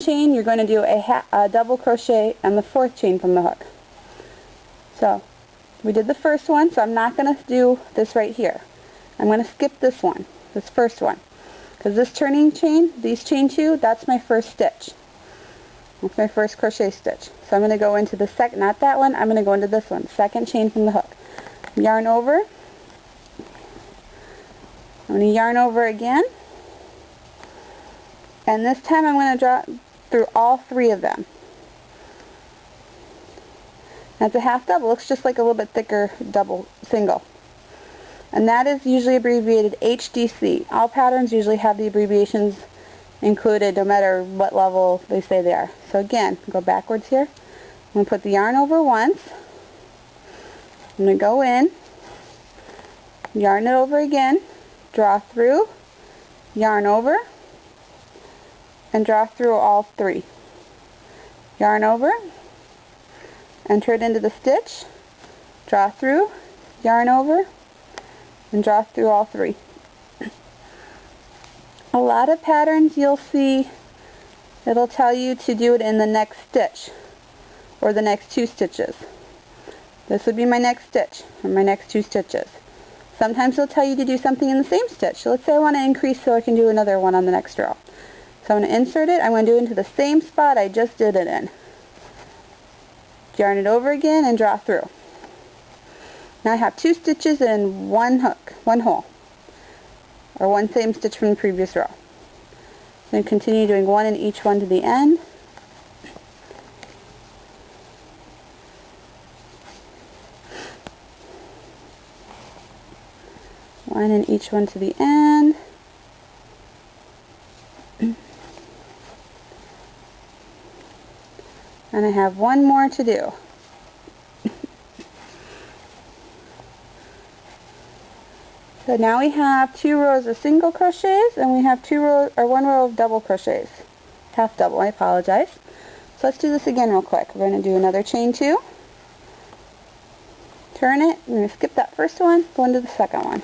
chain, you're going to do a double crochet on the 4th chain from the hook. So we did the first one, so I'm not going to do this right here. I'm going to skip this one, this first one, because this turning chain, these chain 2, that's my first stitch. That's my first crochet stitch. So I'm going to go into the second, not that one, I'm going to go into this one, 2nd chain from the hook. Yarn over. I'm going to yarn over again, and this time I'm going to draw through all 3 of them. That's a half double. Looks just like a little bit thicker double single. And that is usually abbreviated HDC. All patterns usually have the abbreviations included no matter what level they say they are. So again, go backwards here. I'm going to put the yarn over once. I'm going to go in, yarn it over again, draw through, yarn over, and draw through all 3. Yarn over, enter it into the stitch, draw through, yarn over, and draw through all 3. A lot of patterns you'll see, it'll tell you to do it in the next stitch, or the next 2 stitches. This would be my next stitch, or my next 2 stitches. Sometimes they'll tell you to do something in the same stitch. So let's say I want to increase so I can do another one on the next row. So I'm going to insert it, I'm going to do it into the same spot I just did it in. Yarn it over again and draw through. Now I have 2 stitches in one hook, one hole, or one same stitch from the previous row. I'm going to continue doing 1 in each one to the end. One in each one to the end. And I have 1 more to do. So now we have 2 rows of single crochets and we have 1 row of double crochets. Half double, I apologize. So let's do this again real quick. We're going to do another chain 2. Turn it, I'm going to skip that first one, go into the second one.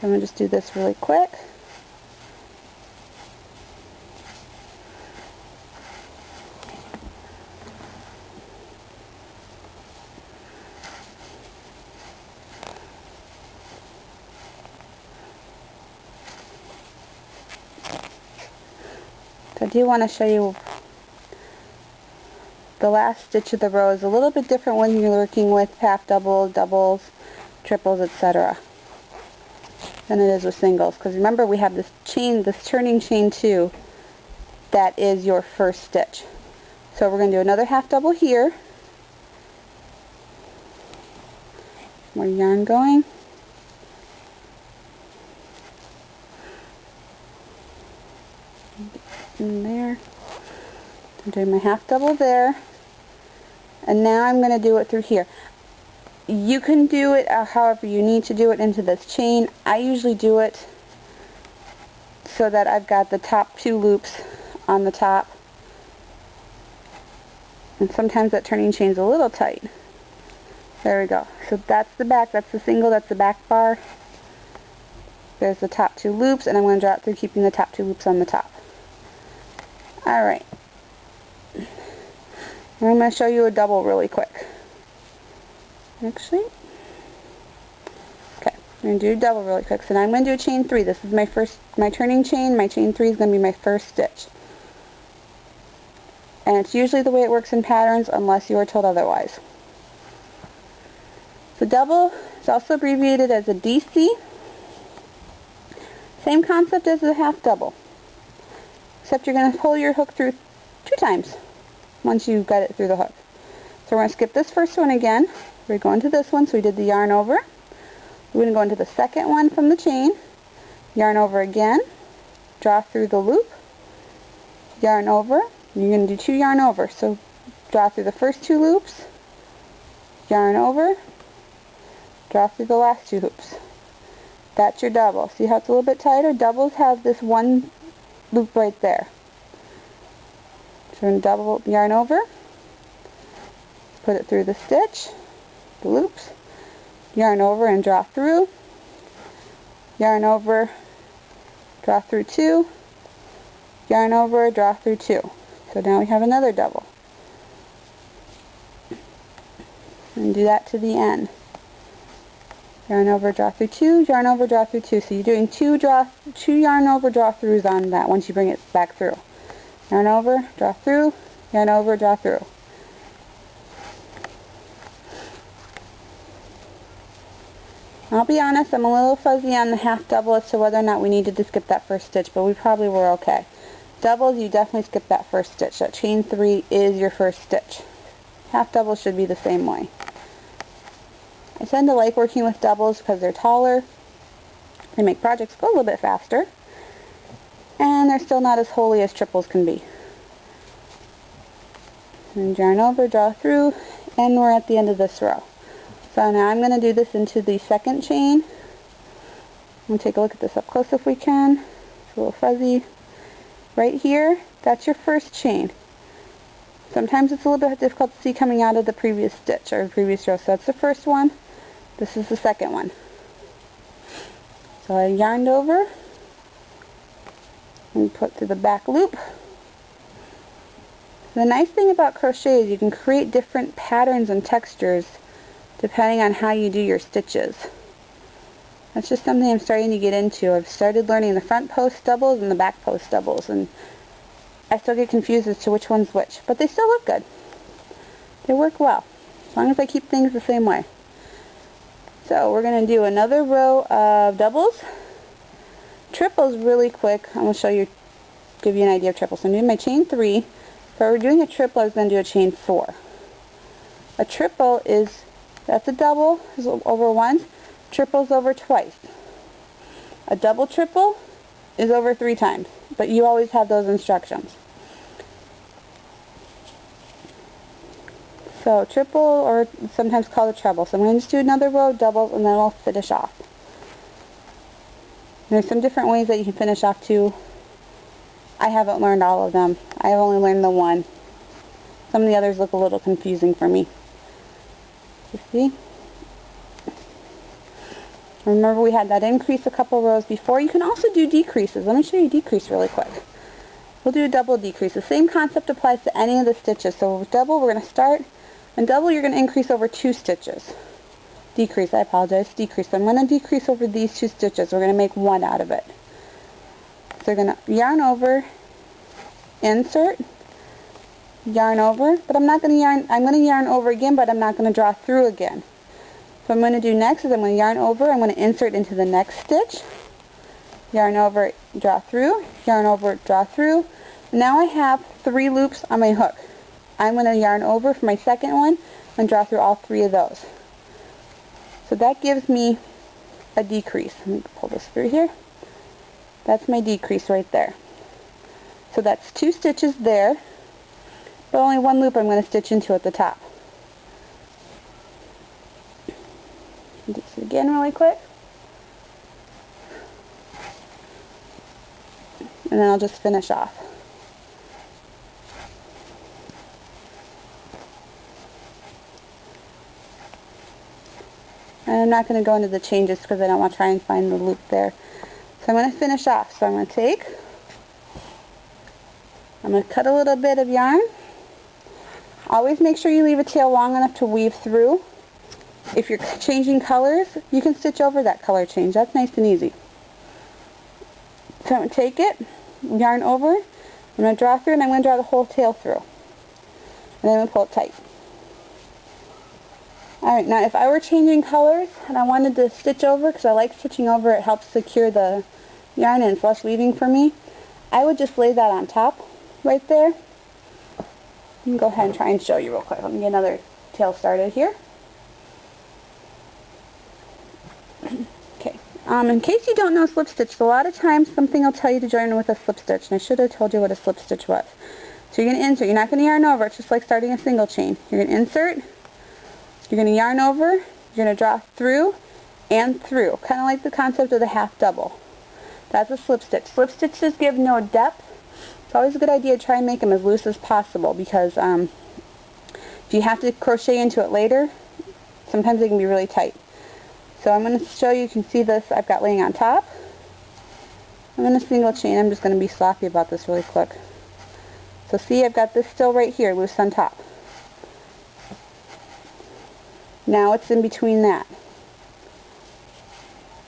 I'm going to just do this really quick. So I do want to show you the last stitch of the row is a little bit different when you're working with half doubles, doubles, triples, etc. than it is with singles, because remember we have this chain, this turning chain 2, that is your first stitch. So we're going to do another half double here, more yarn going, in there, I'm doing my half double there, and now I'm going to do it through here. You can do it however you need to do it into this chain. I usually do it so that I've got the top 2 loops on the top. And sometimes that turning chain is a little tight. There we go. So that's the back, that's the single, that's the back bar. There's the top 2 loops, and I'm going to draw it through keeping the top 2 loops on the top. Alright. I'm going to show you a double really quick. Actually, okay, I'm going to do a double really quick. So now I'm going to do a chain 3. This is my turning chain. My chain 3 is going to be my first stitch. And it's usually the way it works in patterns unless you are told otherwise. The double is also abbreviated as a DC. Same concept as a half double, except you're going to pull your hook through 2 times once you've got it through the hook. So we're going to skip this first one again. We're going to this one, so we did the yarn over. We're going to go into the second one from the chain, yarn over again, draw through the loop, yarn over, and you're going to do 2 yarn over. So draw through the first 2 loops, yarn over, draw through the last 2 loops. That's your double. See how it's a little bit tighter? Doubles have this 1 loop right there. So we're going to double yarn over, put it through the stitch, the loops, yarn over and draw through, yarn over, draw through 2, yarn over, draw through 2. So now we have another double. And do that to the end. Yarn over, draw through 2, yarn over, draw through 2. So you're doing two yarn over, draw throughs on that once you bring it back through. Yarn over, draw through, yarn over, draw through. I'll be honest, I'm a little fuzzy on the half double as to whether or not we needed to skip that first stitch, but we probably were okay. Doubles, you definitely skip that first stitch. That chain 3 is your first stitch. Half doubles should be the same way. I tend to like working with doubles because they're taller. They make projects go a little bit faster. And they're still not as holy as triples can be. And yarn over, draw through, and we're at the end of this row. So now I'm going to do this into the second chain. We'll take a look at this up close if we can. It's a little fuzzy. Right here, that's your first chain. Sometimes it's a little bit difficult to see coming out of the previous stitch or the previous row. So that's the first one. This is the second one. So I yarned over and put through the back loop. The nice thing about crochet is you can create different patterns and textures depending on how you do your stitches. That's just something I'm starting to get into. I've started learning the front post doubles and the back post doubles, and I still get confused as to which one's which, but they still look good. They work well, as long as I keep things the same way. So we're going to do another row of doubles. Triples really quick. I'm going to show you, give you an idea of triples. So I'm doing my chain 3. If I were doing a triple, I was going to do a chain 4. A triple is, that's a double, is over once. Triple's over twice. A double triple is over 3 times, but you always have those instructions. So triple, or sometimes called a treble. So I'm going to just do another row of doubles and then we'll finish off. There's some different ways that you can finish off too. I haven't learned all of them. I have only learned the one. Some of the others look a little confusing for me. You see? Remember we had that increase a couple rows before. You can also do decreases. Let me show you decrease really quick. We'll do a double decrease. The same concept applies to any of the stitches. So with double, we're going to start, and double you're going to increase over 2 stitches. Decrease, I apologize, decrease. So I'm going to decrease over these 2 stitches. We're going to make 1 out of it. So we're going to yarn over, insert, yarn over, but I'm not going to yarn, I'm going to yarn over again, but I'm not going to draw through again. So what I'm going to do next is I'm going to yarn over, I'm going to insert into the next stitch, yarn over, draw through, yarn over, draw through. Now I have 3 loops on my hook. I'm going to yarn over for my second one and draw through all 3 of those. So that gives me a decrease. Let me pull this through here. That's my decrease right there. So that's 2 stitches there, but only 1 loop I'm going to stitch into at the top. Do this again really quick. And then I'll just finish off. And I'm not going to go into the changes because I don't want to try and find the loop there. So I'm going to finish off. So I'm going to cut a little bit of yarn. Always make sure you leave a tail long enough to weave through. If you're changing colors, you can stitch over that color change. That's nice and easy. So I'm going to take it, yarn over, I'm going to draw through, and I'm going to draw the whole tail through. And then I'm going to pull it tight. Alright, now if I were changing colors and I wanted to stitch over, because I like stitching over, it helps secure the yarn and it's less weaving for me, I would just lay that on top right there. I'm going to go ahead and try and show you real quick. Let me get another tail started here. Okay, in case you don't know slip stitch, a lot of times something will tell you to join with a slip stitch, and I should have told you what a slip stitch was. So you're going to insert, you're not going to yarn over, it's just like starting a single chain. You're going to insert, you're going to yarn over, you're going to draw through and through, kind of like the concept of the half double. That's a slip stitch. Slip stitches give no depth. It's always a good idea to try and make them as loose as possible, because if you have to crochet into it later, sometimes they can be really tight. So I'm going to show you, you can see this I've got laying on top. I'm going to single chain. I'm just going to be sloppy about this really quick. So see, I've got this still right here, loose on top. Now it's in between that.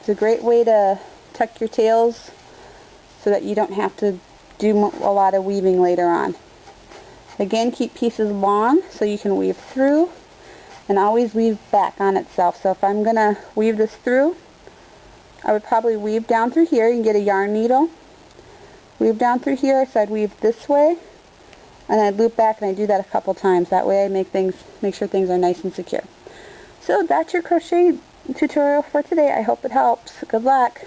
It's a great way to tuck your tails so that you don't have to do a lot of weaving later on. Again, keep pieces long so you can weave through and always weave back on itself. So if I'm going to weave this through, I would probably weave down through here. You can get a yarn needle. Weave down through here, so I'd weave this way, and I'd loop back, and I do that a couple times. That way I make sure things are nice and secure. So that's your crochet tutorial for today. I hope it helps. Good luck.